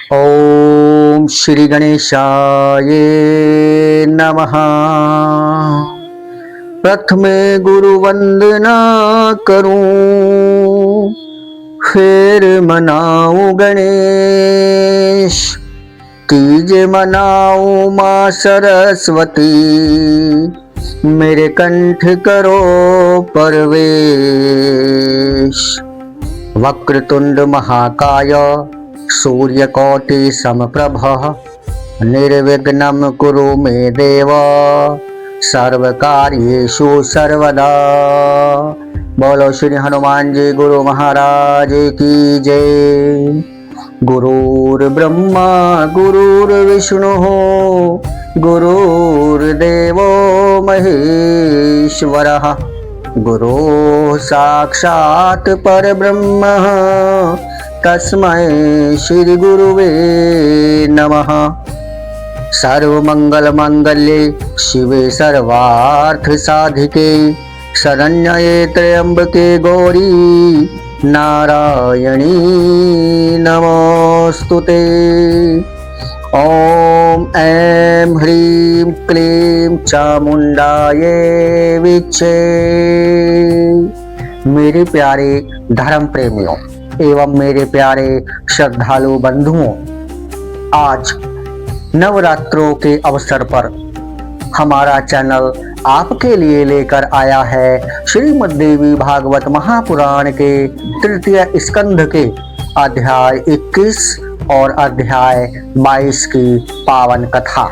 ओम श्री गणेशाय नमः। प्रथमे गुरु वंदना करूं, फिर मनाऊं गणेश। तीज मनाऊं माँ सरस्वती, मेरे कंठ करो प्रवेश। वक्रतुंड महाकाय सूर्यकोटि समप्रभ, निर्विघ्नं कुरु मे देव, सर्वकार्येषु सर्वदा। बोलो श्री हनुमान जी गुरु महाराज की जय। गुरुर्ब्रह्मा गुरुर्विष्णुः गुरुर्देवो महेश्वरः, गुरुः साक्षात् परब्रह्म, तस्मै श्री गुरुवे नमः। सर्वमंगल मांगल्ये शिवे सर्वार्थ साधिके, शरण्ये त्र्यंबके गौरी नारायणी नमोस्तुते। ओम ऐं ह्रीं क्लीं चामुंडाये विच्चे। मेरे प्यारे धर्म प्रेमियों एवं मेरे प्यारे श्रद्धालु बंधुओं, आज नवरात्रों के अवसर पर हमारा चैनल आपके लिए लेकर आया है श्रीमद् देवी भागवत महापुराण के तृतीय स्कंध के अध्याय 21 और अध्याय 22 की पावन कथा।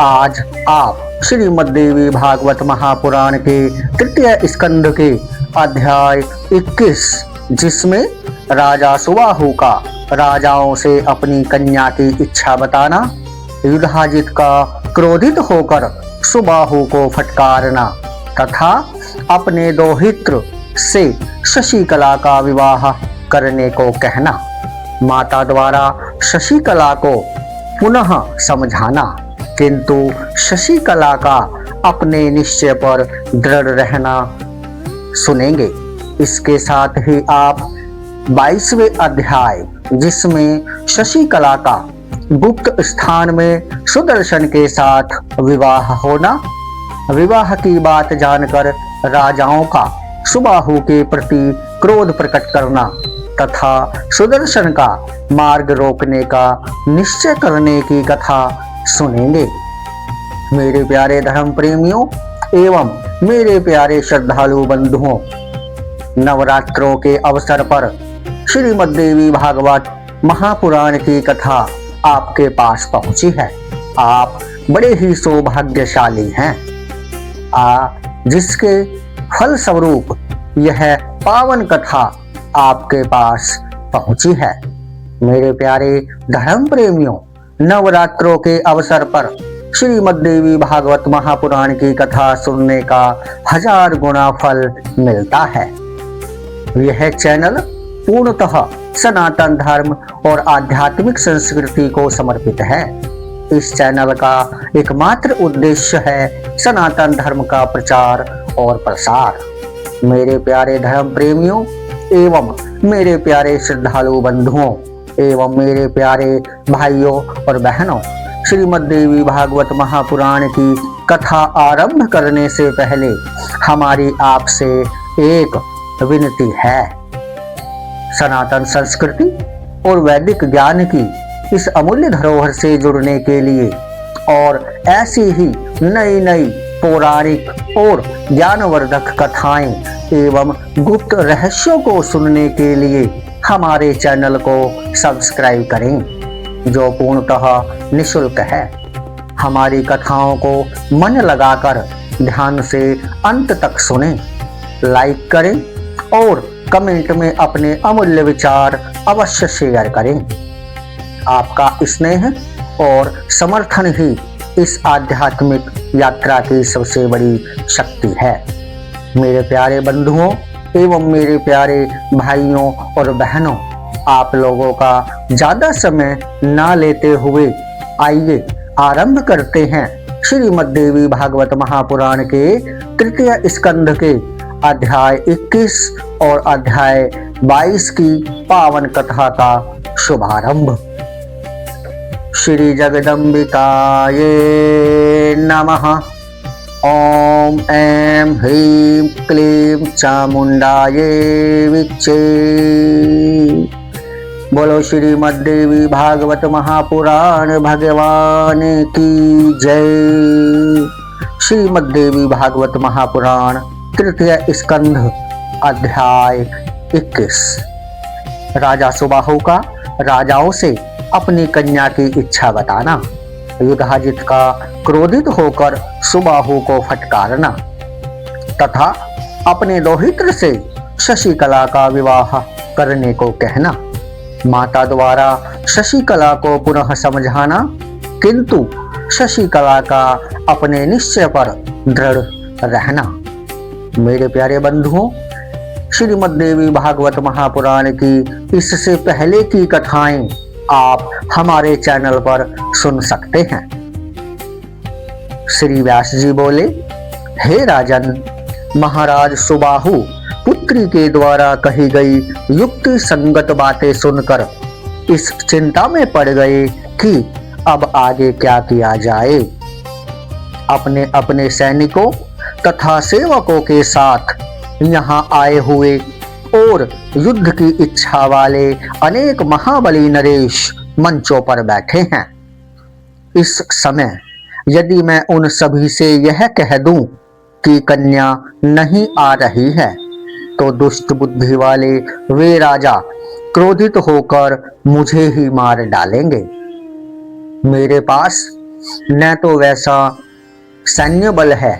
आज आप श्रीमद् देवी भागवत महापुराण के तृतीय स्कंध के अध्याय 21, जिसमें राजा सुबाहु का राजाओं से अपनी कन्या की इच्छा बताना, युधाजित का क्रोधित होकर सुबाहु को फटकारना तथा अपने दोहित्र से शशिकला का विवाह करने को कहना, माता द्वारा शशिकला को पुनः समझाना, किंतु शशिकला का अपने निश्चय पर दृढ़ रहना सुनेंगे। इसके साथ ही आप 22वें अध्याय, जिसमें शशिकला का गुप्त स्थान में सुदर्शन के साथ विवाह होना, विवाह की बात जानकर राजाओं का सुबाहु के प्रति क्रोध प्रकट करना तथा सुदर्शन का मार्ग रोकने का निश्चय करने की कथा सुनेंगे। मेरे प्यारे धर्म प्रेमियों एवं मेरे प्यारे श्रद्धालु बंधुओं, नवरात्रों के अवसर पर श्रीमद् देवी भागवत महापुराण की कथा आपके पास पहुंची है। आप बड़े ही सौभाग्यशाली हैं, जिसके फल स्वरूप यह पावन कथा आपके पास पहुंची है। मेरे प्यारे धर्म प्रेमियों, नवरात्रों के अवसर पर श्रीमद् देवी भागवत महापुराण की कथा सुनने का 1000 गुना फल मिलता है। यह चैनल पूर्णतः सनातन धर्म और आध्यात्मिक संस्कृति को समर्पित है। इस चैनल का एकमात्र उद्देश्य है सनातन धर्म का प्रचार और प्रसार। मेरे प्यारे धर्म प्रेमियों एवं मेरे प्यारे श्रद्धालु बंधुओं एवं मेरे प्यारे भाइयों और बहनों, श्रीमद् देवी भागवत महापुराण की कथा आरंभ करने से पहले हमारी आपसे एक विनती है। सनातन संस्कृति और वैदिक ज्ञान की इस अमूल्य धरोहर से जुड़ने के लिए और ऐसी ही नई नई पौराणिक और ज्ञानवर्धक कथाएं एवं गुप्त रहस्यों को सुनने के लिए हमारे चैनल को सब्सक्राइब करें, जो पूर्णतः निःशुल्क है। हमारी कथाओं को मन लगाकर ध्यान से अंत तक सुनें, लाइक करें और कमेंट में अपने अमूल्य विचार अवश्य शेयर करें। आपका स्नेह और समर्थन ही इस आध्यात्मिक यात्रा की सबसे बड़ी शक्ति है। मेरे प्यारे बंधुओं एवं मेरे प्यारे भाइयों और बहनों, आप लोगों का ज्यादा समय ना लेते हुए आइए आरंभ करते हैं श्रीमद् देवी भागवत महापुराण के तृतीय स्कंध के अध्याय 21 और अध्याय 22 की पावन कथा का शुभारंभ। श्री जगदम्बिकाये नमः। ओम ऐं ह्रीं क्लीं चामुंडाये विच्चे। बोलो श्रीमद्देवी भागवत महापुराण भगवान की जय। श्रीमद्देवी भागवत महापुराण तृतीय स्कंध अध्याय 21। राजा सुबाहु का राजाओं से अपनी कन्या की इच्छा बताना। युधाजित का क्रोधित होकर सुबाहु को फटकारना तथा अपने दोहित्र से शशिकला का विवाह करने को कहना। माता द्वारा शशिकला को पुनः समझाना, किंतु शशिकला का अपने निश्चय पर दृढ़ रहना। मेरे प्यारे बंधुओं, श्रीमद्देवी भागवत महापुराण की इससे पहले की कथाएं आप हमारे चैनल पर सुन सकते हैं। श्री व्यास जी बोले, हे राजन, महाराज सुबाहु पुत्री के द्वारा कही गई युक्ति संगत बातें सुनकर इस चिंता में पड़ गए कि अब आगे क्या किया जाए। अपने अपने सैनिकों तथा सेवकों के साथ यहाँ आए हुए और युद्ध की इच्छा वाले अनेक महाबली नरेश मंचों पर बैठे हैं। इस समय यदि मैं उन सभी से यह कह दूं कि कन्या नहीं आ रही है, तो दुष्ट बुद्धि वाले वे राजा क्रोधित होकर मुझे ही मार डालेंगे। मेरे पास न तो वैसा सैन्य बल है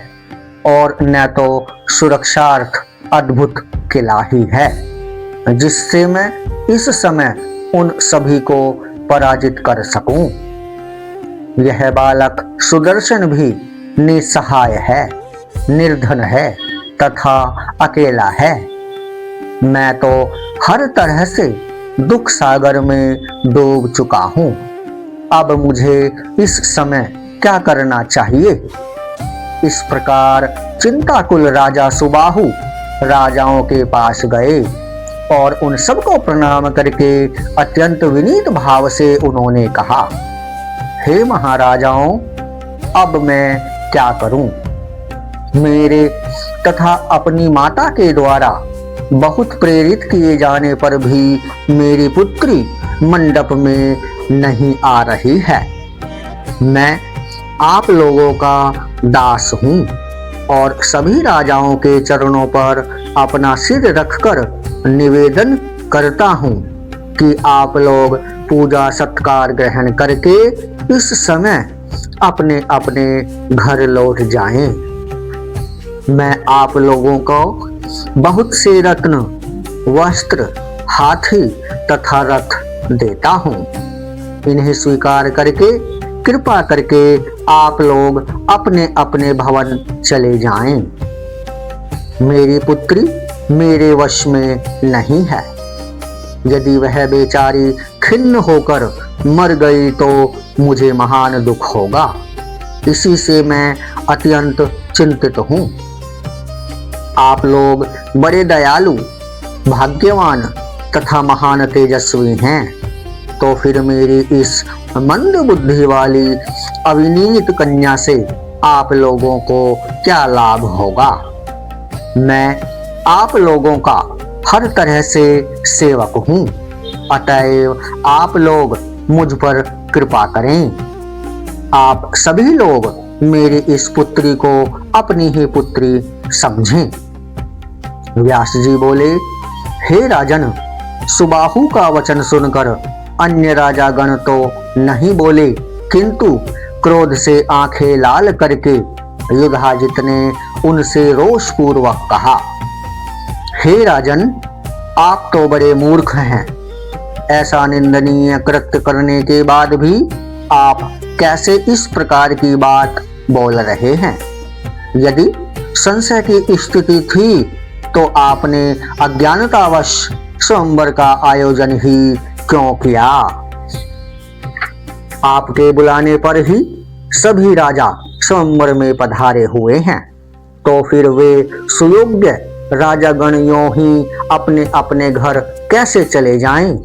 और न तो सुरक्षार्थ अद्भुत किला ही है जिससे मैं इस समय उन सभी को पराजित कर सकूं। यह बालक सुदर्शन भी निसहाय है, निर्धन है तथा अकेला है। मैं तो हर तरह से दुख सागर में डूब चुका हूं। अब मुझे इस समय क्या करना चाहिए? इस प्रकार चिंताकुल राजा सुबाहु राजाओं के पास गए और उन सबको प्रणाम करके अत्यंत विनीत भाव से उन्होंने कहा, हे महाराजाओं, अब मैं क्या करूं? मेरे तथा अपनी माता के द्वारा बहुत प्रेरित किए जाने पर भी मेरी पुत्री मंडप में नहीं आ रही है। मैं आप लोगों का दास हूं और सभी राजाओं के चरणों पर अपना सिर रखकर निवेदन करता हूं कि आप लोग पूजा सत्कार ग्रहण करके इस समय अपने अपने घर लौट जाएं। मैं आप लोगों को बहुत से रत्न, वस्त्र, हाथी तथा रथ देता हूं। इन्हें स्वीकार करके कृपा करके आप लोग अपने अपने भवन चले जाएं। मेरी पुत्री मेरे वश में नहीं है। यदि वह बेचारी खिन्न होकर मर गई तो मुझे महान दुख होगा। इसी से मैं अत्यंत चिंतित हूं। आप लोग बड़े दयालु, भाग्यवान तथा महान तेजस्वी हैं, तो फिर मेरी इस मंद बुद्धि वाली अविनीत कन्या से आप लोगों को क्या लाभ होगा? मैं आप लोगों का हर तरह से सेवक हूं, अतएव आप लोग मुझ पर कृपा करें। आप सभी लोग मेरी इस पुत्री को अपनी ही पुत्री समझें। व्यास जी बोले, हे राजन, सुबाहु का वचन सुनकर अन्य राजागण तो नहीं बोले, किंतु क्रोध से आंखें लाल करके युधाजित ने उनसे रोष पूर्वक कहा, हे राजन, आप तो बड़े मूर्ख हैं। ऐसा निंदनीय कृत्य करने के बाद भी आप कैसे इस प्रकार की बात बोल रहे हैं? यदि संशय की स्थिति थी तो आपने अज्ञानतावश स्वयंवर का आयोजन ही क्यों किया? आपके बुलाने पर ही सभी राजा स्वयंवर में पधारे हुए हैं, तो फिर वे सुयोग्य राजागण यों ही अपने अपने घर कैसे चले जाएं?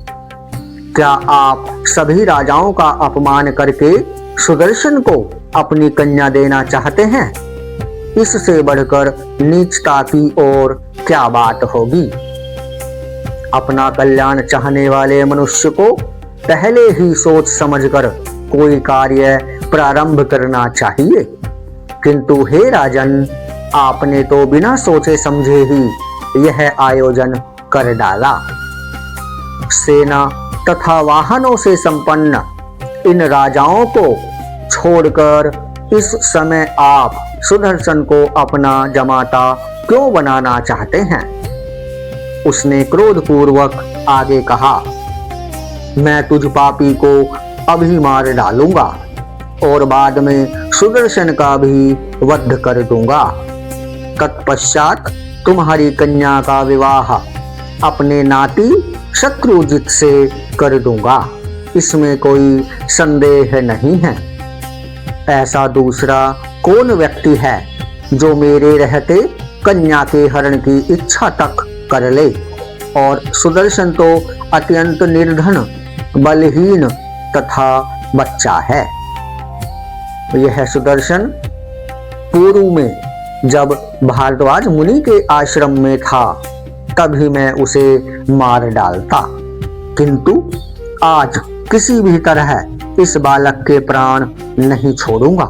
क्या आप सभी राजाओं का अपमान करके सुदर्शन को अपनी कन्या देना चाहते हैं? इससे बढ़कर नीचता की ओर क्या बात होगी? अपना कल्याण चाहने वाले मनुष्य को पहले ही सोच समझकर कोई कार्य प्रारंभ करना चाहिए, किंतु हे राजन, आपने तो बिना सोचे समझे ही यह आयोजन कर डाला। सेना तथा वाहनों से संपन्न इन राजाओं को छोड़कर इस समय आप सुदर्शन को अपना जमाता क्यों बनाना चाहते हैं? उसने क्रोधपूर्वक आगे कहा, मैं तुझ पापी को अभी मार डालूंगा और बाद में सुदर्शन का भी वध कर दूंगा। तत्पश्चात तुम्हारी कन्या का विवाह अपने नाती शत्रुजित से कर दूंगा, इसमें कोई संदेह नहीं है। ऐसा दूसरा कौन व्यक्ति है जो मेरे रहते कन्या के हरण की इच्छा तक कर ले? और सुदर्शन तो अत्यंत निर्धन, बलहीन तथा बच्चा है। यह सुदर्शन पूर्व में जब भारद्वाज मुनि के आश्रम में था तभी मैं उसे मार डालता, किंतु आज किसी भी तरह इस बालक के प्राण नहीं छोड़ूंगा।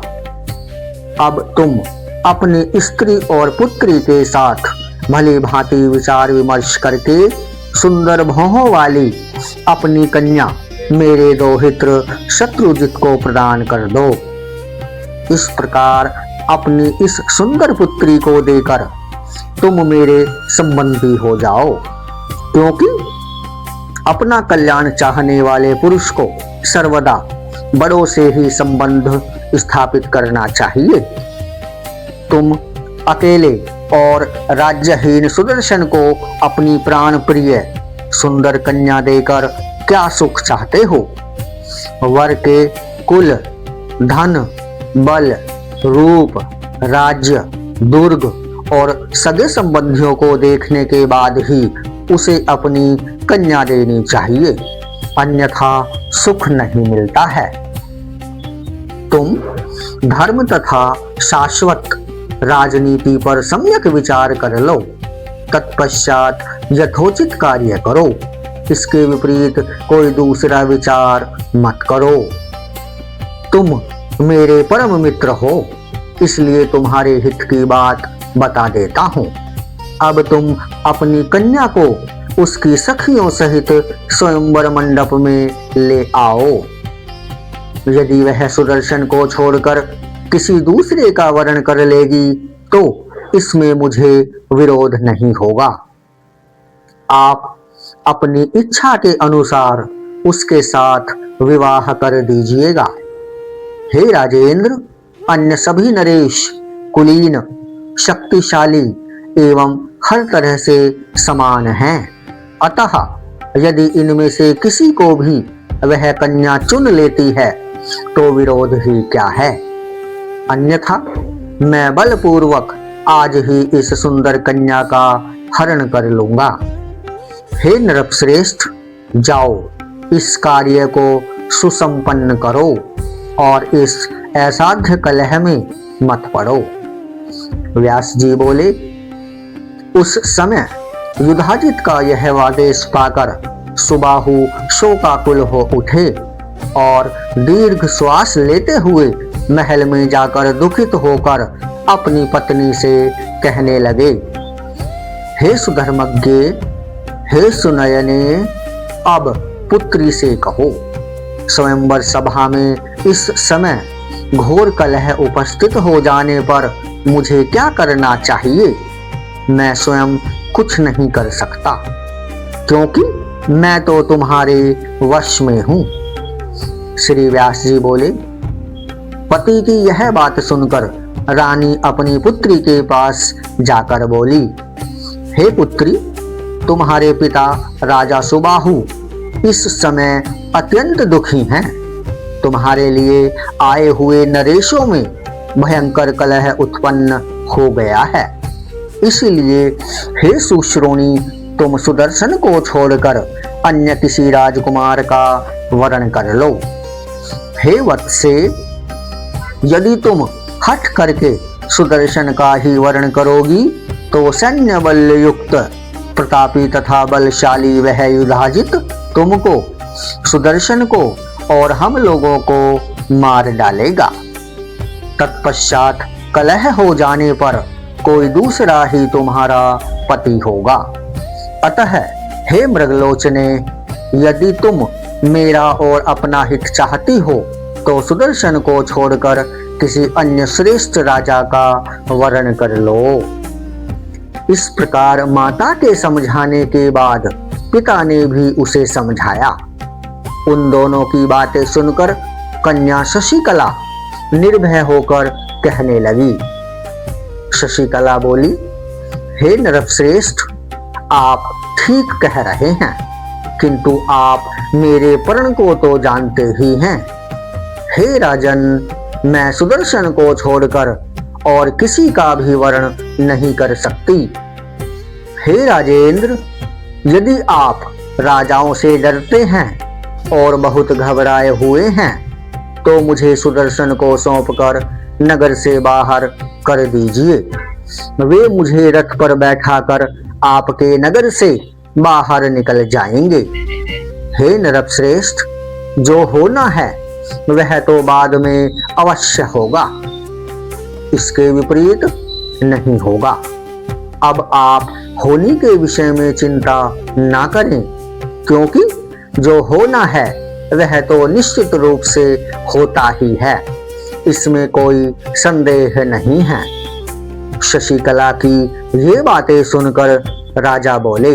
अब तुम अपनी स्त्री और पुत्री के साथ भली भांति विचार विमर्श करके सुंदर भौहों वाली अपनी कन्या मेरे दोहित्र शत्रुजित को प्रदान कर दो। इस प्रकार अपनी इस सुंदर पुत्री को देकर तुम मेरे संबंधी हो जाओ, क्योंकि अपना कल्याण चाहने वाले पुरुष को सर्वदा बड़ों से ही संबंध स्थापित करना चाहिए। तुम अकेले और राज्यहीन सुदर्शन को अपनी प्राण प्रिय सुंदर कन्या देकर क्या सुख चाहते हो? वर के कुल, धन, बल, रूप, राज्य, दुर्ग और सगे संबंधियों को देखने के बाद ही उसे अपनी कन्या देनी चाहिए, अन्यथा सुख नहीं मिलता है। तुम धर्म तथा शाश्वत राजनीति पर सम्यक विचार कर लो, तत्पश्चात यथोचित कार्य करो। इसके विपरीत कोई दूसरा विचार मत करो। तुम मेरे परम मित्र हो, इसलिए तुम्हारे हित की बात बता देता हूँ। अब तुम अपनी कन्या को उसकी सखियों सहित स्वयंवर मंडप में ले आओ। यदि वह सुदर्शन को छोड़कर किसी दूसरे का वर्ण कर लेगी तो इसमें मुझे विरोध नहीं होगा। आप अपनी इच्छा के अनुसार उसके साथ विवाह कर दीजिएगा। हे राजेंद्र, अन्य सभी नरेश कुलीन, शक्तिशाली एवं हर तरह से समान हैं। अतः यदि इनमें से किसी को भी वह कन्या चुन लेती है तो विरोध ही क्या है? अन्यथा मैं बलपूर्वक आज ही इस सुंदर कन्या का हरण कर लूंगा। हे नरपश्रेष्ठ, जाओ इस कार्य को सुसंपन्न करो और इस असाध्य कलह में मत पड़ो। व्यास जी बोले, उस समय युधाजित का यह आदेश पाकर सुबाहु शोकाकुल हो उठे और दीर्घ श्वास लेते हुए महल में जाकर दुखित होकर अपनी पत्नी से कहने लगे, हे सुधर्मज्ञ, हे सुनयने, अब पुत्री से कहो। स्वयंवर सभा में इस समय घोर कलह उपस्थित हो जाने पर मुझे क्या करना चाहिए? मैं स्वयं कुछ नहीं कर सकता, क्योंकि मैं तो तुम्हारे वश में हूं। श्री व्यास जी बोले, पति की यह बात सुनकर रानी अपनी पुत्री के पास जाकर बोली, हे पुत्री, तुम्हारे पिता राजा सुबाहु इस समय अत्यंत दुखी हैं। तुम्हारे लिए आए हुए नरेशों में भयंकर कलह उत्पन्न हो गया है। इसलिए हे सुश्रोणी, तुम सुदर्शन को छोड़कर अन्य किसी राजकुमार का वरण कर लो। हे वत्से, यदि तुम हठ करके सुदर्शन का ही वर्ण करोगी तो सैन्य बल युक्त प्रतापी तथा बलशाली वह युधाजित तुमको, सुदर्शन को और हम लोगों को मार डालेगा। तत्पश्चात कलह हो जाने पर कोई दूसरा ही तुम्हारा पति होगा। अतः हे मृगलोचने, यदि तुम मेरा और अपना हित चाहती हो तो सुदर्शन को छोड़कर किसी अन्य श्रेष्ठ राजा का वरण कर लो। इस प्रकार माता के समझाने के बाद पिता ने भी उसे समझाया। उन दोनों की बातें सुनकर कन्या शशिकला निर्भय होकर कहने लगी। शशिकला बोली, हे नरश्रेष्ठ, आप ठीक कह रहे हैं, किंतु आप मेरे प्रण को तो जानते ही हैं। हे राजन, मैं सुदर्शन को छोड़कर और किसी का भी वर्ण नहीं कर सकती। हे राजेंद्र, यदि आप राजाओं से डरते हैं और बहुत घबराए हुए हैं तो मुझे सुदर्शन को सौंपकर नगर से बाहर कर दीजिए। वे मुझे रथ पर बैठाकर आपके नगर से बाहर निकल जाएंगे। हे नरश्रेष्ठ, जो होना है वह तो बाद में अवश्य होगा, इसके विपरीत नहीं होगा। अब आप होनी के विषय में चिंता ना करें, क्योंकि जो होना है वह तो निश्चित रूप से होता ही है, इसमें कोई संदेह नहीं है। शशिकला की ये बातें सुनकर राजा बोले,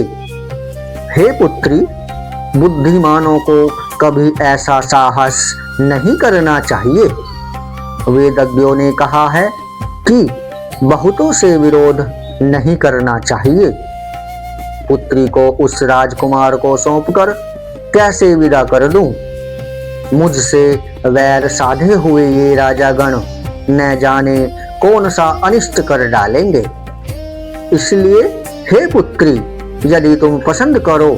हे पुत्री, बुद्धिमानों को कभी ऐसा साहस नहीं करना चाहिए। वेदज्ञों ने कहा है कि बहुतों से विरोध नहीं करना चाहिए। पुत्री को उस राजकुमार को सौंपकर कैसे विदा कर दूं? मुझसे वैर साधे हुए ये राजागण न जाने कौन सा अनिष्ट कर डालेंगे। इसलिए हे पुत्री, यदि तुम पसंद करो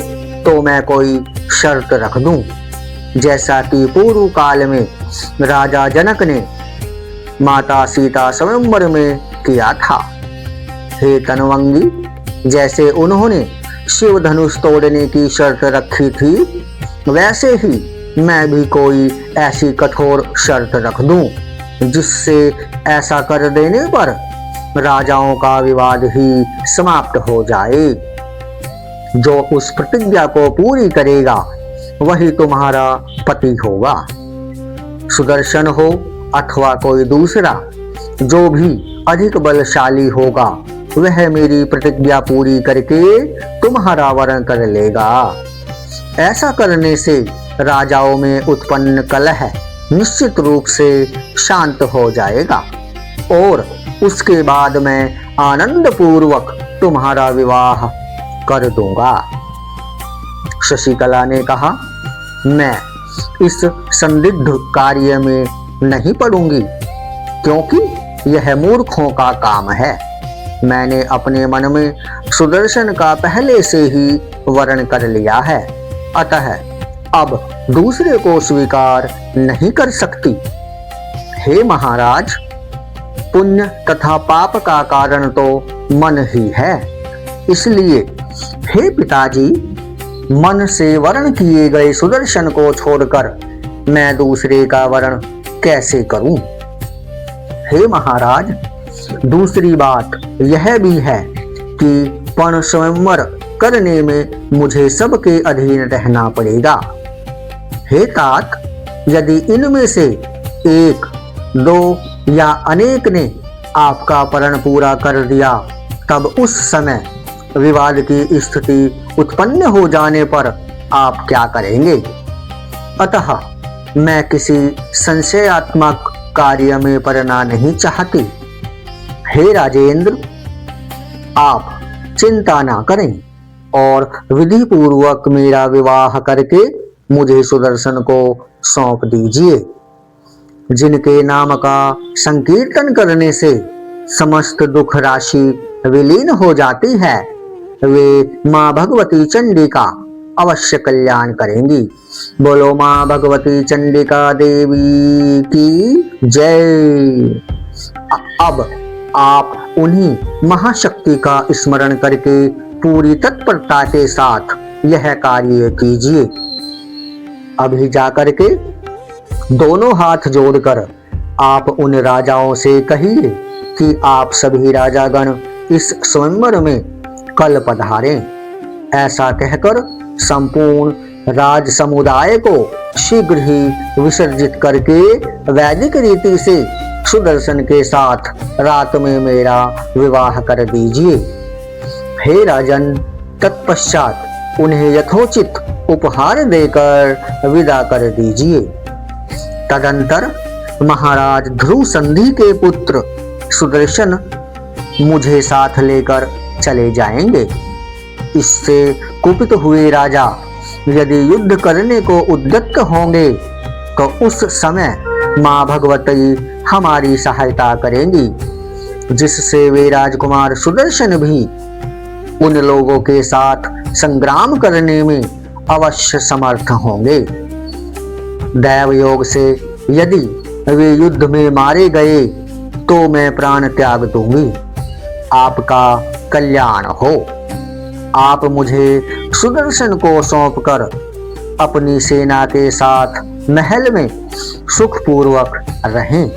तो मैं कोई शर्त रख दूं, जैसा कि पूर्व काल में राजा जनक ने माता सीता स्वयंवर में किया था। हे तनवंगी, जैसे उन्होंने शिव धनुष तोड़ने की शर्त रखी थी, वैसे ही मैं भी कोई ऐसी कठोर शर्त रख दूं जिससे ऐसा कर देने पर राजाओं का विवाद ही समाप्त हो जाए। जो उस प्रतिज्ञा को पूरी करेगा वही तुम्हारा पति होगा। सुदर्शन हो अथवा कोई दूसरा, जो भी अधिक बलशाली होगा वह मेरी प्रतिज्ञा पूरी करके तुम्हारा वरण कर लेगा। ऐसा करने से राजाओं में उत्पन्न कलह निश्चित रूप से शांत हो जाएगा और उसके बाद मैं आनंद पूर्वक तुम्हारा विवाह कर दूंगा। शशिकला ने कहा, मैं इस संदिग्ध कार्य में नहीं पड़ूंगी, क्योंकि यह मूर्खों का काम है। मैंने अपने मन में सुदर्शन का पहले से ही वर्ण कर लिया है, अतः अब दूसरे को स्वीकार नहीं कर सकती। हे महाराज, पुण्य तथा पाप का कारण तो मन ही है, इसलिए हे पिताजी, मन से वर्ण किए गए सुदर्शन को छोड़कर मैं दूसरे का वर्ण कैसे करूं? हे महाराज, दूसरी बात यह भी है कि पण स्वयंवर करने में मुझे सबके अधीन रहना पड़ेगा। हे तात, यदि इनमें से एक, दो या अनेक ने आपका परण पूरा कर दिया, तब उस समय विवाद की स्थिति उत्पन्न हो जाने पर आप क्या करेंगे? अतः मैं किसी संशयात्मक कार्य में पड़ना नहीं चाहती। हे राजेंद्र, आप चिंता ना करें और विधि पूर्वक मेरा विवाह करके मुझे सुदर्शन को सौंप दीजिए। जिनके नाम का संकीर्तन करने से समस्त दुख राशि विलीन हो जाती है, वे माँ भगवती चंडिका अवश्य कल्याण करेंगी। बोलो माँ भगवती चंडिका देवी की जय। अब आप उन्हीं महाशक्ति का स्मरण करके पूरी तत्परता के साथ यह कार्य कीजिए। अभी जाकर के दोनों हाथ जोड़कर आप उन राजाओं से कहिए कि आप सभी राजागण इस स्वयंवर में कल पधारें। ऐसा कहकर संपूर्ण राज समुदाय को शीघ्र ही विसर्जित करके वैदिक रीति से सुदर्शन के साथ रात में मेरा विवाह कर दीजिए। हे राजन, तत्पश्चात उन्हें यथोचित उपहार देकर विदा कर दीजिए। तदंतर महाराज ध्रुव संधि के पुत्र सुदर्शन मुझे साथ लेकर चले जाएंगे। इससे कुपित हुए राजा यदि युद्ध करने को उद्यत होंगे तो उस समय माँ भगवती हमारी सहायता करेंगी, जिससे वे राजकुमार सुदर्शन भी उन लोगों के साथ संग्राम करने में अवश्य समर्थ होंगे। दैव योग से यदि वे युद्ध में मारे गए तो मैं प्राण त्याग दूंगी। आपका कल्याण हो। आप मुझे सुदर्शन को सौंपकर अपनी सेना के साथ महल में सुखपूर्वक रहें।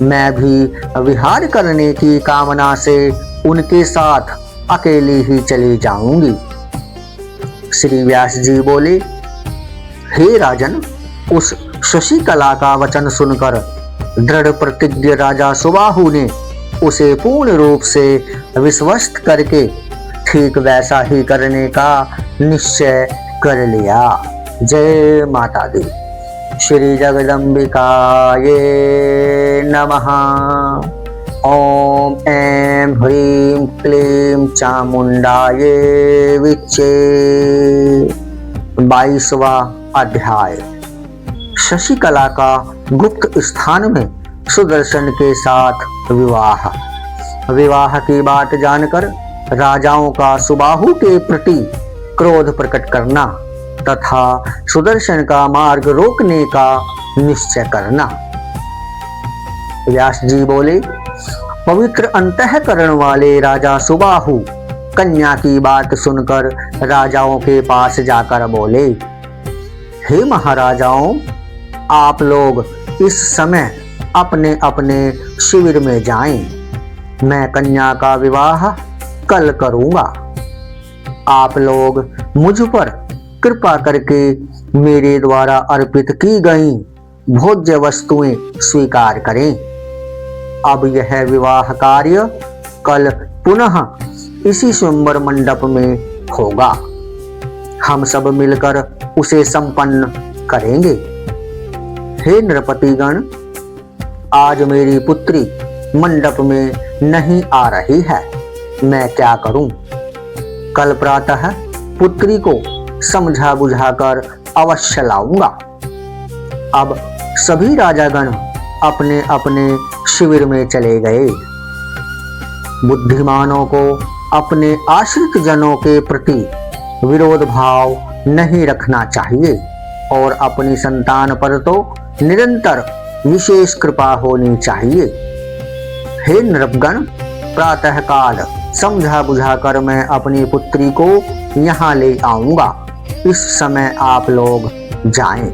मैं भी विहार करने की कामना से उनके साथ अकेली ही चली जाऊंगी। श्री व्यास जी बोले, हे राजन, उस शशिकला का वचन सुनकर दृढ़ प्रतिज्ञ राजा सुबाहु ने उसे पूर्ण रूप से विश्वस्त करके ठीक वैसा ही करने का निश्चय कर लिया। जय माता दी। श्री जगदम्बिकाये नमः। ओम ऐं ह्रीं क्लीं चामुंडाये विच्चे। 22वां अध्याय। शशिकला का गुप्त स्थान में सुदर्शन के साथ विवाह। विवाह की बात जानकर राजाओं का सुबाहु के प्रति क्रोध प्रकट करना तथा सुदर्शन का मार्ग रोकने का निश्चय करना। व्यास जी बोले, पवित्र अंतःकरण वाले राजा सुबाहु कन्या की बात सुनकर राजाओं के पास जाकर बोले, हे महाराजाओं, आप लोग इस समय अपने अपने शिविर में जाएं। मैं कन्या का विवाह कल करूंगा। आप लोग मुझ पर कृपा करके मेरे द्वारा अर्पित की गई भोज्य वस्तुएं स्वीकार करें। अब यह विवाह कार्य कल पुनः इसी स्वयंवर मंडप में होगा। हम सब मिलकर उसे संपन्न करेंगे। हे नृपतिगण, आज मेरी पुत्री मंडप में नहीं आ रही है। मैं क्या करूं? कल प्रातः पुत्री को समझा बुझाकर अवश्य लाऊंगा। अब सभी राजागण अपने अपने शिविर में चले गए। बुद्धिमानों को अपने आश्रित जनों के प्रति विरोध भाव नहीं रखना चाहिए और अपनी संतान पर तो निरंतर विशेष कृपा होनी चाहिए। हे नृपगण, प्रातः काल समझा बुझाकर मैं अपनी पुत्री को यहाँ ले आऊंगा। इस समय आप लोग जाएं।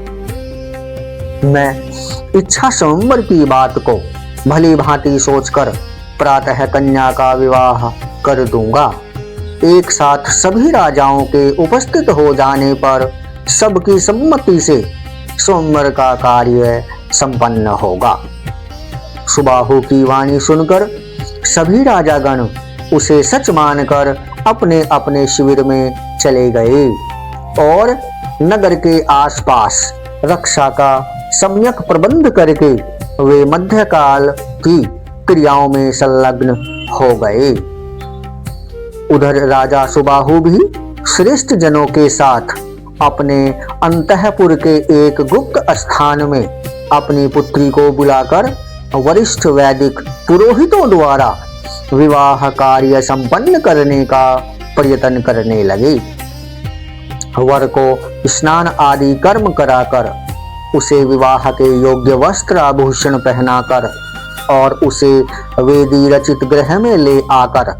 मैं इच्छा स्वयंवर की बात को भली भांति सोचकर प्रातः कन्या का विवाह कर दूंगा। एक साथ सभी राजाओं के उपस्थित हो जाने पर सबकी सम्मति से स्वयंवर का कार्य संपन्न होगा। सुबाहु की वाणी सुनकर सभी राजागण उसे सच मानकर अपने अपने शिविर में चले गए और नगर के आसपास रक्षा का सम्यक प्रबंध करके वे मध्यकाल की क्रियाओं में संलग्न हो गए। उधर राजा सुबाहु भी श्रेष्ठ जनों के साथ अपने अंतःपुर के एक गुप्त स्थान में अपनी पुत्री को बुलाकर वरिष्ठ वैदिक पुरोहितों द्वारा विवाह कार्य संपन्न करने का प्रयत्न करने लगे। वर को स्नान आदि कर्म कराकर उसे विवाह के योग्य वस्त्र आभूषण पहनाकर और उसे वेदी रचित गृह में ले आकर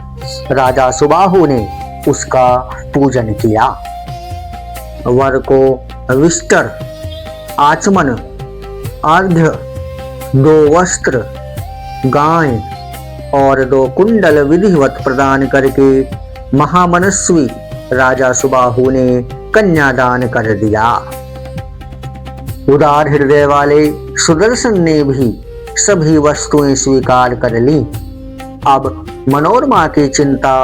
राजा सुबाहु ने उसका पूजन किया। वर को विष्टर, आचमन, अर्घ्य, 2 वस्त्र, गाय और 2 कुंडल विधिवत प्रदान करके महामनस्वी राजा सुबाहु ने कन्यादान कर दिया। उदार हृदय वाले सुदर्शन ने भी सभी वस्तुएं स्वीकार कर ली। अब मनोरमा की चिंता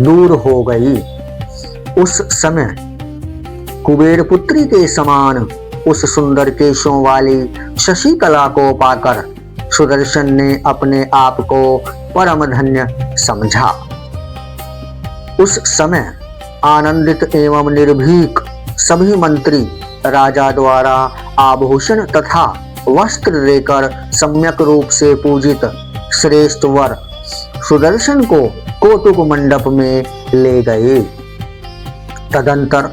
दूर हो गई। उस समय कुबेर पुत्री के समान उस सुंदर केशों वाली शशिकला को पाकर सुदर्शन ने अपने आप को परम धन्य समझा। उस समय आनंदित एवं निर्भीक सभी मंत्री राजा द्वारा आभूषण तथा वस्त्र देकर सम्यक रूप से पूजित श्रेष्ठ वर सुदर्शन को कौतुक मंडप में ले गए। तदंतर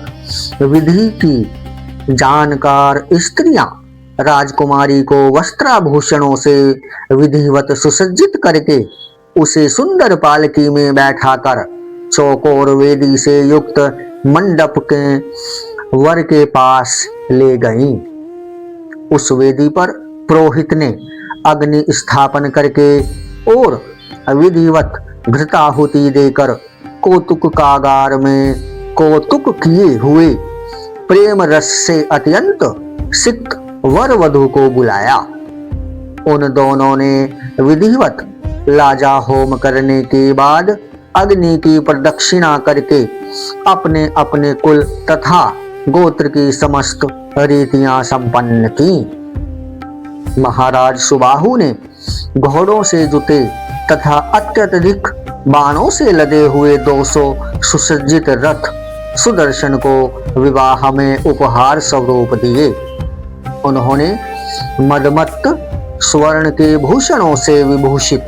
विधि की जानकार स्त्रियां राजकुमारी को वस्त्राभूषणों से विधिवत सुसज्जित करके उसे सुंदर पालकी में बैठाकर चौकोर वेदी से युक्त मंडप के वर के पास ले गईं। उस वेदी पर पुरोहित ने अग्नि स्थापन करके और विधिवत घृताहुति देकर कौतुक कागार में कौतुक किए हुए प्रेम रस से अत्यंत सिक्त वर वधू को बुलाया। उन दोनों ने विधिवत लाजा होम करने के बाद अग्नि की प्रदक्षिणा करके अपने अपने कुल तथा गोत्र की समस्त रीतियां संपन्न की। महाराज सुबाहु ने घोड़ों से जुते तथा अत्यधिक बाणों से लदे हुए 200 सुसज्जित रथ सुदर्शन को विवाह में उपहार स्वरूप दिए। उन्होंने मदमत्त स्वर्ण के भूषणों से विभूषित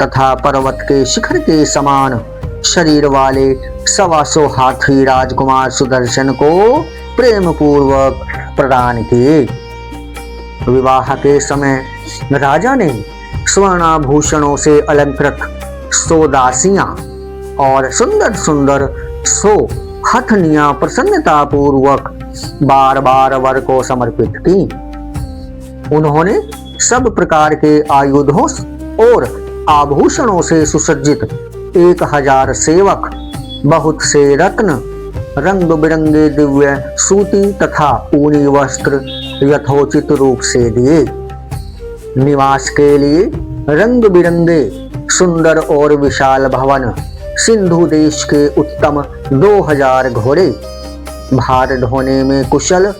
तथा पर्वत के शिखर के समान शरीर वाले 125 हाथी राजकुमार सुदर्शन को प्रेम पूर्वक प्रदान किए। विवाह के समय राजा ने स्वर्णाभूषणों से अलंकृत 100 दासियां और सुंदर सुंदर 100 हथनियां प्रसन्नता पूर्वक बार बार वर को समर्पित की। उन्होंने सब प्रकार के आयुधों और आभूषणों से सुसज्जित 1000 सेवक, बहुत से रत्न, रंग बिरंगे दिव्य सूती तथा ऊनी वस्त्र यथोचित रूप से दिए। निवास के लिए रंग बिरंगे सुंदर और विशाल भवन, सिंधु देश के उत्तम 2000 घोड़े, भार ढोने में कुशल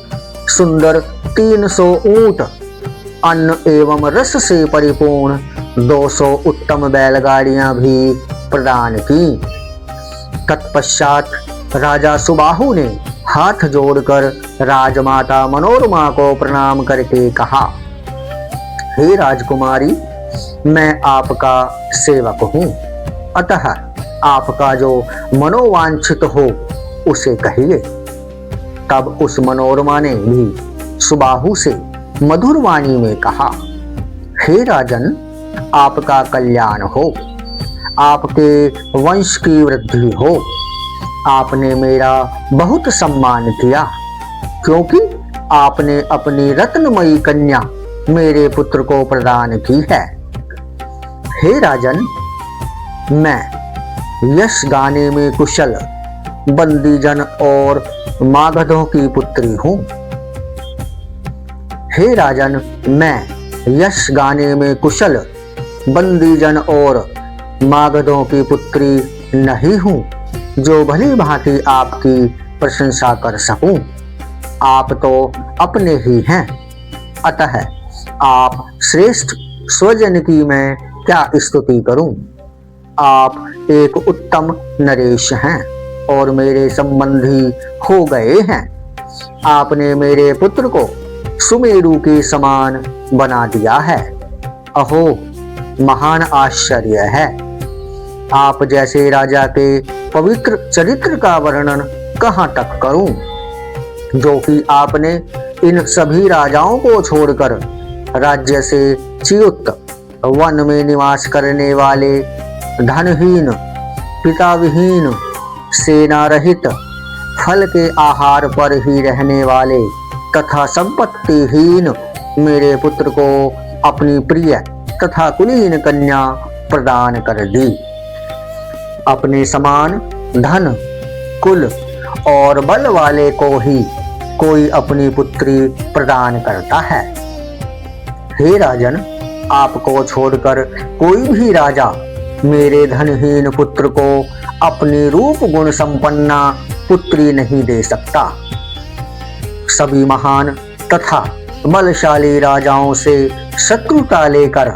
सुंदर 300 ऊंट, अन्न एवं रस से परिपूर्ण 200 उत्तम बैलगाड़ियां भी प्रदान की। तत्पश्चात राजा सुबाहु ने हाथ जोड़कर राजमाता मनोरमा को प्रणाम करके कहा, हे राजकुमारी, मैं आपका सेवक हूँ, अतः आपका जो मनोवांछित हो उसे कहिए। तब उस मनोरमा ने भी सुबाहु से मधुर वाणी में कहा, हे राजन, आपका कल्याण हो, आपके वंश की वृद्धि हो। आपने मेरा बहुत सम्मान किया, क्योंकि आपने अपनी रत्नमयी कन्या मेरे पुत्र को प्रदान की है। हे राजन, मैं यश गाने में कुशल बंदीजन और मागधों की पुत्री हूँ। हे राजन, मैं यश गाने में कुशल बंदीजन और मागधों की पुत्री नहीं हूँ जो भली भांति आपकी प्रशंसा कर सकूं। आप तो अपने ही हैं, अतः आप श्रेष्ठ स्वजन की मैं क्या स्तुति करूं। आप एक उत्तम नरेश हैं और मेरे संबंधी हो गए हैं। आपने मेरे पुत्र को सुमेरु के समान बना दिया है। अहो, महान आश्चर्य है। आप जैसे राजा के पवित्र चरित्र का वर्णन कहाँ तक करूं, जो कि आपने इन सभी राजाओं को छोड़कर राज्य से च्युत वन में निवास करने वाले धनहीन, पिताविहीन, सेना रहित, फल के आहार पर ही रहने वाले तथा संपत्तिहीन मेरे पुत्र को अपनी प्रिय तथा कुलीन कन्या प्रदान कर दी। अपने समान धन, कुल और बल वाले को ही कोई अपनी पुत्री प्रदान करता है। हे राजन, आपको छोड़कर कोई भी राजा मेरे धनहीन पुत्र को अपनी रूप गुण संपन्ना पुत्री नहीं दे सकता। सभी महान तथा बलशाली राजाओं से शत्रुता लेकर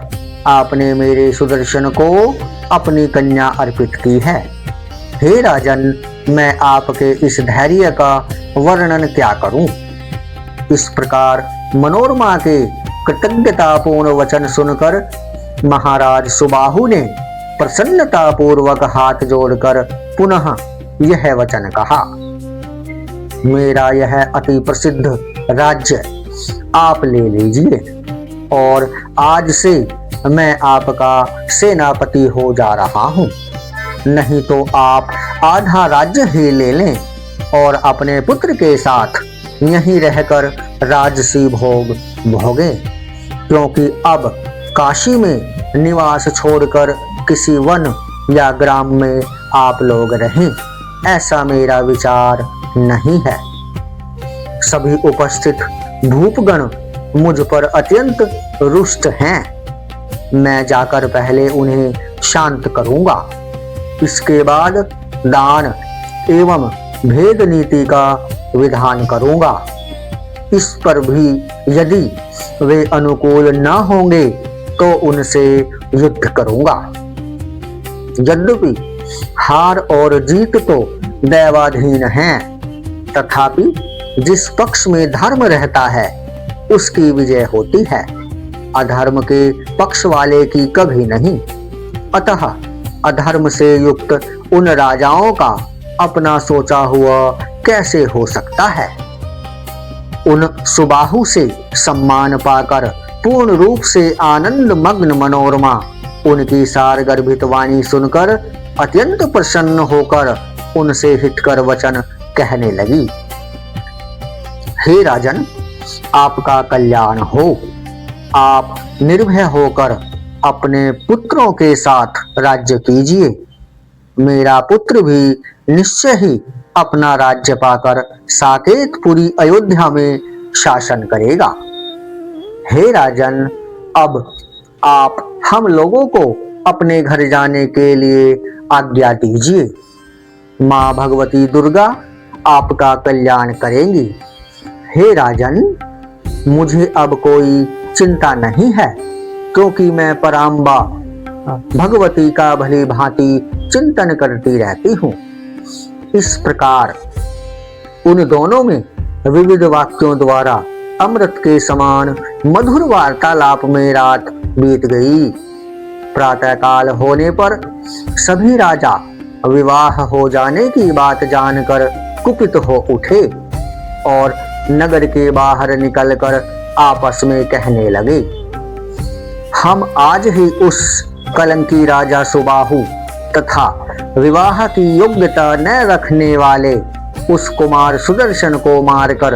आपने मेरे सुदर्शन को अपनी कन्या अर्पित की है। हे राजन, मैं आपके इस धैर्य का वर्णन क्या करूं। इस प्रकार मनोरमा के कृतज्ञतापूर्ण वचन सुनकर महाराज सुबाहु ने प्रसन्नतापूर्वक हाथ जोड़कर पुनः यह वचन कहा। मेरा यह अति प्रसिद्ध राज्य आप ले लीजिए और आज से मैं आपका सेनापति हो जा रहा हूँ। नहीं तो आप आधा राज्य ही ले लें और अपने पुत्र के साथ यहीं रहकर राजसी भोग भोगें, क्योंकि अब काशी में निवास छोड़कर किसी वन या ग्राम में आप लोग रहें, ऐसा मेरा विचार नहीं है। सभी उपस्थित भूपगण मुझ पर अत्यंत रुष्ट हैं। मैं जाकर पहले उन्हें शांत करूंगा, इसके बाद दान एवं भेद नीति का विधान करूंगा। इस पर भी यदि वे अनुकूल न होंगे तो उनसे युद्ध करूंगा। यद्यपि हार और जीत तो दैवाधीन हैं, तथापि जिस पक्ष में धर्म रहता है उसकी विजय होती है, अधर्म के पक्ष वाले की कभी नहीं। अतः अधर्म से युक्त उन राजाओं का अपना सोचा हुआ कैसे हो सकता है। उन सुबाहु से सम्मान पाकर पूर्ण रूप से आनंद मग्न मनोरमा उनकी सारगर्भित वाणी सुनकर अत्यंत प्रसन्न होकर उनसे हितकर वचन कहने लगी। हे राजन, आपका कल्याण हो। आप निर्भय होकर अपने पुत्रों के साथ राज्य कीजिए। मेरा पुत्र भी निश्चय ही अपना राज्य पाकर साकेतपुरी अयोध्या में शासन करेगा। हे राजन, अब आप हम लोगों को अपने घर जाने के लिए आज्ञा दीजिए। माँ भगवती दुर्गा आपका कल्याण करेंगी। हे राजन, मुझे अब कोई चिंता नहीं है, क्योंकि मैं पराम्बा भगवती का भली भांति चिंतन करती रहती हूँ। इस प्रकार उन दोनों में विविध वाक्यों द्वारा अमृत के समान मधुर वार्तालाप में रात बीत गई। प्रातःकाल होने पर सभी राजा विवाह हो जाने की बात जानकर कुपित हो उठे और नगर के बाहर निकलकर आपस में कहने लगे, हम आज ही उस कलंकी राजा सुबाहु तथा विवाह की योग्यता न रखने वाले उस कुमार सुदर्शन को मारकर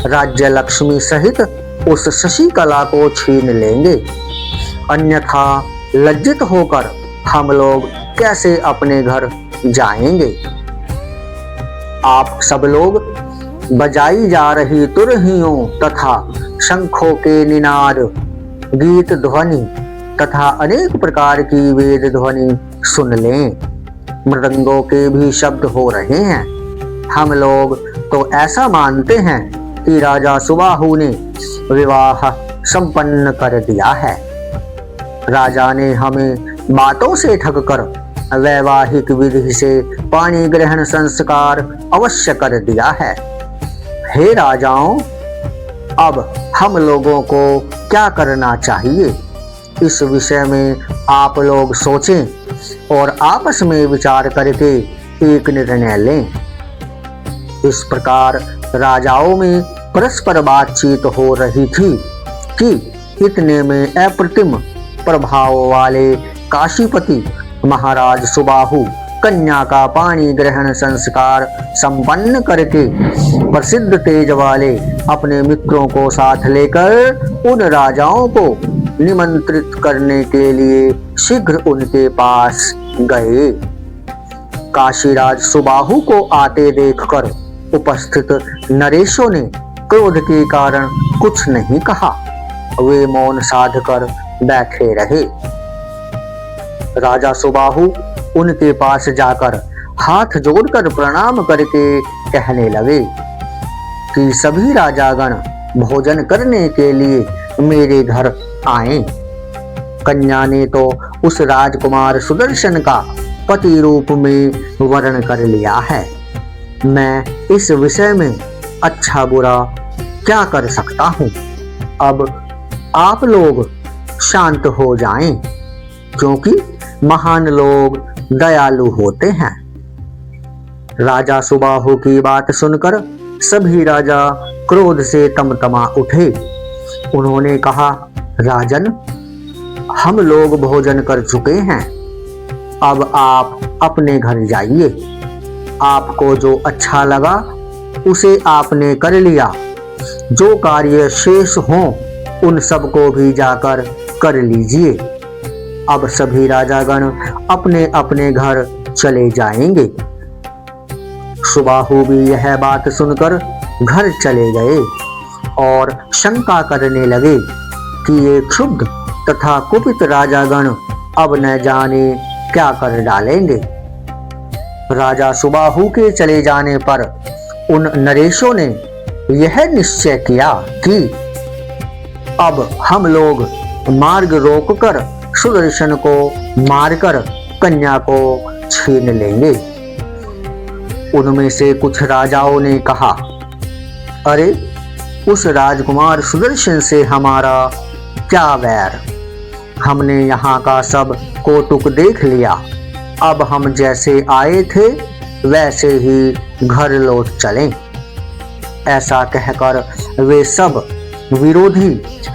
राज्य लक्ष्मी सहित उस शशिकला को छीन लेंगे, अन्यथा लज्जित होकर हम लोग कैसे अपने घर जाएंगे। आप सब लोग बजाई जा रही तुरहियों तथा शंखों के निनाद, गीत ध्वनि तथा अनेक प्रकार की वेद ध्वनि सुन लें। मृदंगों के भी शब्द हो रहे हैं। हम लोग तो ऐसा मानते हैं कि राजा सुबाहु ने विवाह संपन्न कर दिया है। राजा ने हमें बातों से ठगकर वैवाहिक विधि से पाणी ग्रहण संस्कार अवश्य कर दिया है। हे राजाओं, अब हम लोगों को क्या करना चाहिए, इस विषय में आप लोग सोचें। और आपस में विचार करके एक निर्णय लें। इस प्रकार राजाओं में परस्पर बातचीत हो रही थी कि इतने में अप्रतिम प्रभाव वाले काशीपति महाराज सुबाहु कन्या का पानी ग्रहण संस्कार संपन्न करके प्रसिद्ध तेज वाले अपने मित्रों को साथ लेकर उन राजाओं को निमंत्रित करने के लिए शीघ्र उनके पास गए। काशीराज सुबाहु को आते देखकर उपस्थित नरेशों ने क्रोध के कारण कुछ नहीं कहा। वे मौन साध कर बैठे रहे। राजा सुबाहु उनके पास जाकर हाथ जोड़कर प्रणाम करके कहने लगे कि सभी राजागण भोजन करने के लिए मेरे घर आए। कन्या ने तो उस राजकुमार सुदर्शन का पति रूप में वर्ण कर लिया है। मैं इस विषय में अच्छा बुरा क्या कर सकता हूँ। अब आप लोग शांत हो जाएं, क्योंकि महान लोग दयालु होते हैं। राजा सुबाहु की बात सुनकर सभी राजा क्रोध से तमतमा उठे। उन्होंने कहा, राजन, हम लोग भोजन कर चुके हैं, अब आप अपने घर जाइए। आपको जो अच्छा लगा उसे आपने कर लिया। जो कार्य शेष हों उन सबको भी जाकर कर लीजिए। अब सभी राजागण अपने अपने घर चले जाएंगे। सुबाहु भी यह बात सुनकर घर चले गए और शंका करने लगे कि ये क्षुब्ध तथा कुपित राजागण अब न जाने क्या कर डालेंगे। राजा सुबाहु के चले जाने पर उन नरेशों ने यह निश्चय किया कि अब हम लोग मार्ग रोककर सुदर्शन को मारकर कन्या को छीन लेंगे। उनमें से कुछ राजाओं ने कहा, अरे, उस राजकुमार सुदर्शन से हमारा क्या वैर। हमने यहाँ का सब कौतुक देख लिया। अब हम जैसे आए थे वैसे ही घर लौट चलें। ऐसा कहकर वे सब विरोधी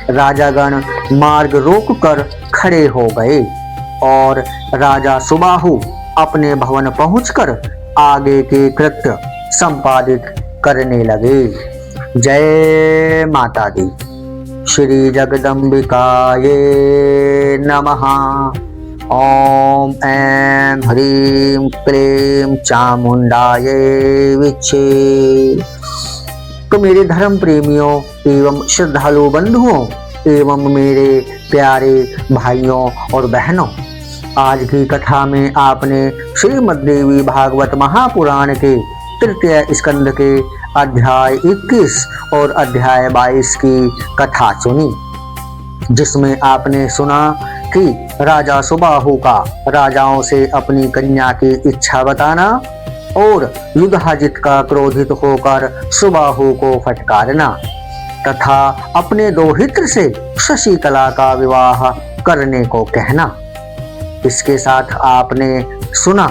राजागण मार्ग रोककर खड़े हो गए और राजा सुबाहु अपने भवन पहुंचकर आगे के कृत्य संपादित करने लगे। जय माता दी। श्री जगदम्बिकाये नमः। ओम ऐं ह्रीं क्लीं चामुंडाये विच्चे। तो मेरे धर्म प्रेमियों एवं श्रद्धालु बंधुओं एवं मेरे प्यारे भाइयों और बहनों, आज की कथा में आपने श्रीमद् देवी भागवत महापुराण के तृतीय स्कंद के अध्याय 21 और अध्याय 22 की कथा सुनी, जिसमें आपने सुना कि राजा सुबाहु का राजाओं से अपनी कन्या की इच्छा बताना और युधाजित का क्रोधित होकर सुबाहु को फटकारना तथा अपने दोहित्र से शशिकला का विवाह करने को कहना। इसके साथ आपने सुना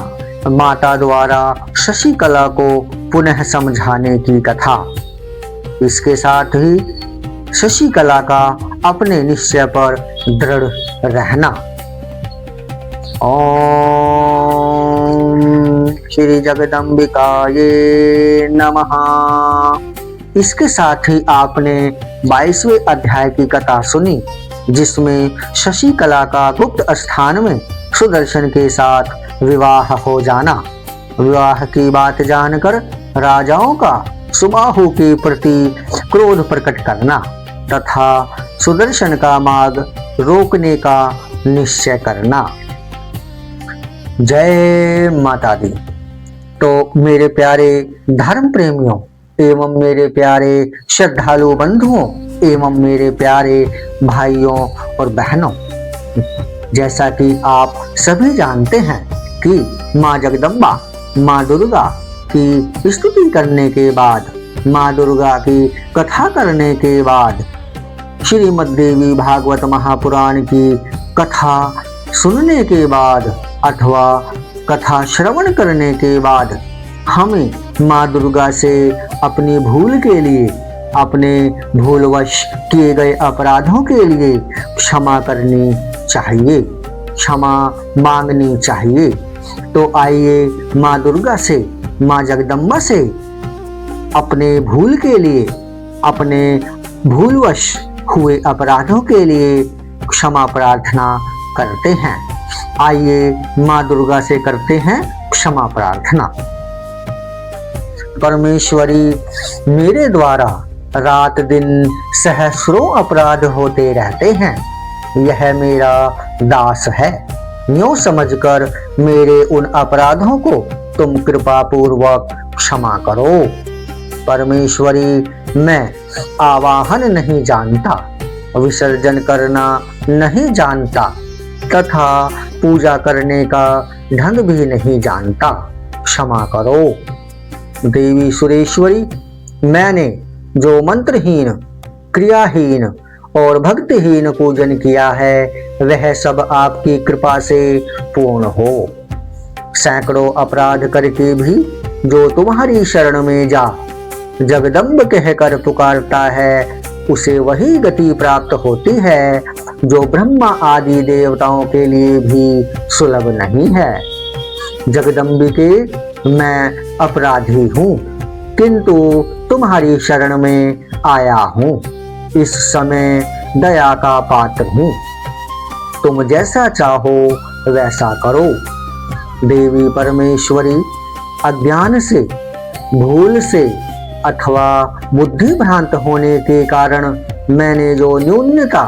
माता द्वारा शशिकला को पुनः समझाने की कथा। इसके साथ ही शशिकला का अपने निश्चय पर दृढ़ रहना। ओम श्री जगदम्बिकाये नमः। इसके साथ ही आपने 22वें अध्याय की कथा सुनी, जिसमें शशिकला का गुप्त स्थान में सुदर्शन के साथ विवाह हो जाना। विवाह की बात जानकर राजाओं का सुबाहु के प्रति क्रोध प्रकट करना तथा सुदर्शन का मार्ग रोकने का निश्चय करना। जय माता दी। तो मेरे प्यारे धर्म प्रेमियों एवं मेरे प्यारे श्रद्धालु बंधुओं एवं मेरे प्यारे भाइयों और बहनों, जैसा कि आप सभी जानते हैं कि माँ जगदम्बा माँ दुर्गा की स्तुति करने के बाद, माँ दुर्गा की कथा करने के बाद, श्रीमद् देवी भागवत महापुराण की कथा सुनने के बाद अथवा कथा श्रवण करने के बाद हमें माँ दुर्गा से अपनी भूल के लिए, अपने भूलवश किए गए अपराधों के लिए क्षमा करनी चाहिए, क्षमा मांगनी चाहिए। तो आइए माँ दुर्गा से, माँ जगदम्बा से अपने भूल के लिए, अपने भूलवश हुए अपराधों के लिए क्षमा प्रार्थना करते हैं। आइए माँ दुर्गा से करते हैं क्षमा प्रार्थना। परमेश्वरी, मेरे द्वारा रात दिन सहस्रों अपराध होते रहते हैं। यह मेरा दास है। यूं समझकर मेरे उन अपराधों को तुम कृपा पूर्वक क्षमा करो। परमेश्वरी, मैं आवाहन नहीं जानता, विसर्जन करना नहीं जानता तथा पूजा करने का ढंग भी नहीं जानता। क्षमा करो। देवी सुरेश्वरी, मैंने जो मंत्रहीन, क्रियाहीन और भक्तिहीन पूजन किया है वह सब आपकी कृपा से पूर्ण हो। सैकड़ों अपराध करके भी जो तुम्हारी शरण में जा जगदम्ब कहकर पुकारता है उसे वही गति प्राप्त होती है जो ब्रह्मा आदि देवताओं के लिए भी सुलभ नहीं है। जगदम्बिके, मैं अपराधी हूँ किंतु तुम्हारी शरण में आया हूँ। इस समय दया का पात्र हूँ। तुम जैसा चाहो वैसा करो। देवी परमेश्वरी, अज्ञान से, भूल से अथवा बुद्धि भ्रांत होने के कारण मैंने जो न्यूनता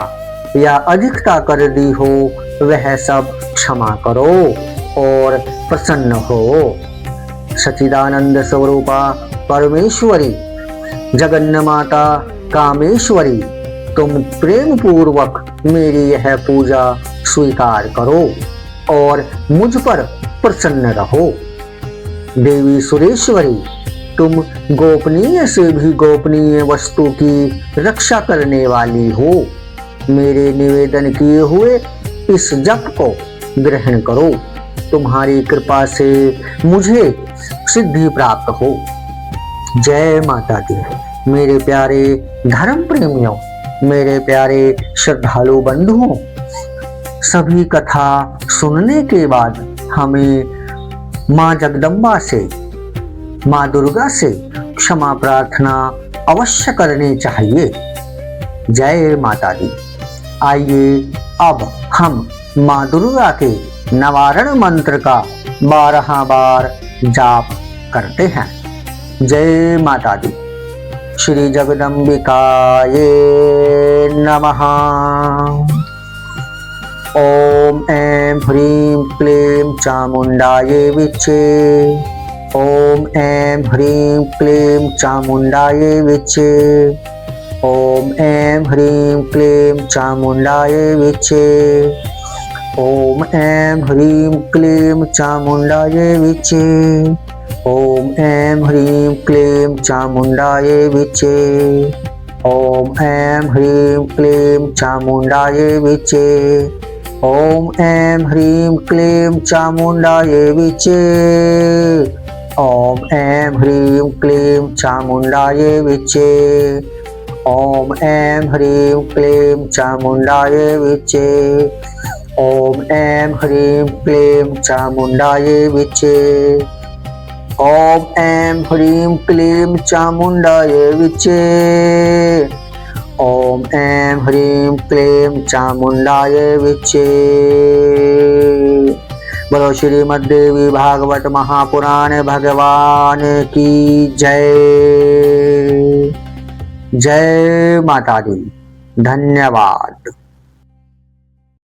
या अधिकता कर दी हो वह सब क्षमा करो और प्रसन्न हो। सच्चिदानंद स्वरूपा परमेश्वरी, जगन्माता कामेश्वरी, तुम प्रेम पूर्वक मेरी यह पूजा स्वीकार करो और मुझ पर प्रसन्न रहो। देवी सुरेश्वरी, तुम गोपनीय से भी गोपनीय वस्तु की रक्षा करने वाली हो। मेरे निवेदन किए हुए इस जप को ग्रहण करो। तुम्हारी कृपा से मुझे सिद्धि प्राप्त हो। जय माता दी। मेरे प्यारे धर्म प्रेमियों, मेरे प्यारे श्रद्धालु बंधुओं, सभी कथा सुनने के बाद हमें माँ जगदम्बा से, माँ दुर्गा से क्षमा प्रार्थना अवश्य करनी चाहिए। जय माता दी। आइए अब हम माँ दुर्गा के निवारण मंत्र का 12 बार जाप करते हैं। जय माता दी। श्री जगदम्बिकाये नमः। ओम ऐं ह्रीं क्लीं चामुंडाये विच्चे। ओम ऐं ह्रीं क्लीं चामुंडाये विच्चे। ओम ऐं ह्रीं क्लीं चामुंडाये विच्चे। ओम ऐं ह्रीं क्लीं चामुंडाये विच्चे। ओम ऐं ह्रीं क्लीं चामुंडाये विच्चे। ओम ऐं ह्रीं क्लीं चामुंडाये विच्चे। ओम ऐं ह्रीं क्लीं चामुंडाये विच्चे। ओम ऐं ह्रीं क्लीं चामुंडाये विच्चे। ओम ऐं ह्रीं क्लीं चामुंडाये विच्चे। ओम ऐं ह्रीं क्लीं चामुंडाये विच्चे। ओम ऐं ह्रीं क्लीं चामुंडाये विच्चे। ओम ऐं ह्रीं क्लीं चामुंडाये विच्चे। बोलो श्रीमद् देवी भागवत महापुराण भगवान की जय। जय माता दी। धन्यवाद।